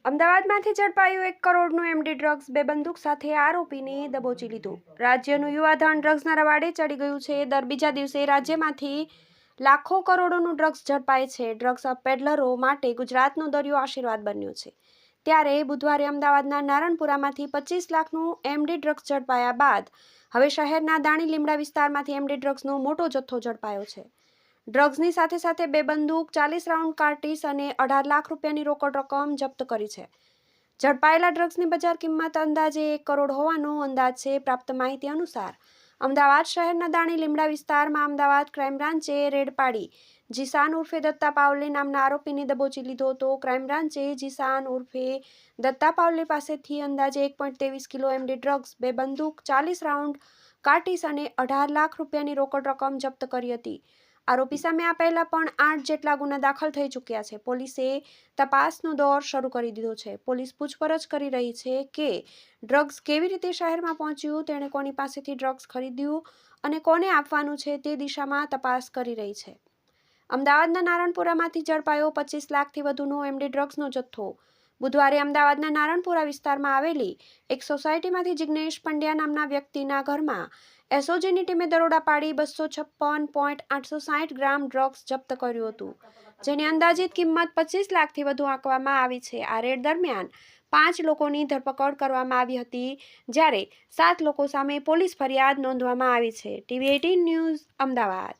અમદાવાદમાંથી ઝડપાયું 1 કરોડનું MD drugs. બે બંદૂક સાથે આરોપીને દબોચી લીધો. રાજ્યનું યુવાધન ડ્રગ્સના રવાડે ચડી ગયું છે. દર બીજા દિવસે રાજ્યમાંથી લાખો કરોડોનું ડ્રગ્સ ઝડપાય છે. ડ્રગ્સ પેડલરો માટે ગુજરાતનો દરિયો આશીર્વાદ બન્યો છે. ત્યારે બુધવારે અમદાવાદના નારણપુરામાંથી 25 લાખનું એમડી ડ્રગ્સ ઝડપાયા બાદ હવે શહેરના દાણી લીમડા વિસ્તારમાંથી એમડી ડ્રગ્સનો મોટો જથ્થો ઝડપાયો છે. ડ્રગ્સની સાથે સાથે બે બંદૂક, 40 રાઉન્ડ કાર્ટીસ અને 18 લાખ રૂપિયાની રોકડ રકમ જપ્ત કરી છે. ઝડપાયેલા ડ્રગ્સની બજાર કિંમત અંદાજે 1 કરોડ હોવાનો અંદાજ છે. પ્રાપ્ત માહિતી અનુસાર અમદાવાદ શહેરના દાણી લીમડા વિસ્તારમાં અમદાવાદ ક્રાઇમ બ્રાન્ચે રેડ પાડી જીસાન ઉર્ફે દત્તા પાવલે નામના આરોપીને દબોચી લીધો હતો. ક્રાઇમ બ્રાન્ચે જીસાન ઉર્ફે દત્તા પાવલે પાસેથી અંદાજે 1.23 કિલો એમડી ડ્રગ્સ, બે બંદૂક, 40 રાઉન્ડ કાર્ટીસ અને 18 લાખ રૂપિયાની રોકડ રકમ જપ્ત કરી હતી. આરોપી સામે આ પહેલા પણ 8 જેટલા ગુના દાખલ થઈ ચૂક્યા છે. પોલીસે તપાસનો દોર શરૂ કરી દીધો છે. પોલીસ પૂછપરછ કરી રહી છે કે ડ્રગ્સ કેવી રીતે શહેરમાં પહોંચ્યું, તેણે કોની પાસેથી ડ્રગ્સ ખરીદ્યું અને કોને આપવાનું છે તે દિશામાં તપાસ કરી રહી છે. અમદાવાદના નારણપુરામાંથી ઝડપાયો 25 લાખથી વધુનો એમડી ડ્રગ્સનો જથ્થો. બુધવારે અમદાવાદના નારણપુરા વિસ્તારમાં આવેલી એક સોસાયટીમાંથી જિગ્નેશ પંડ્યા નામના વ્યક્તિના ઘરમાં એસઓજીની ટીમે દરોડા પાડી 256.860 ગ્રામ ડ્રગ્સ જપ્ત કર્યું હતું, જેની અંદાજિત કિંમત 25 લાખથી વધુ આંકવામાં આવી છે. આ રેડ દરમિયાન 5 લોકોની ધરપકડ કરવામાં આવી હતી, જ્યારે 7 લોકો સામે પોલીસ ફરિયાદ નોંધવામાં આવી છે. TV18 news, Ahmedabad.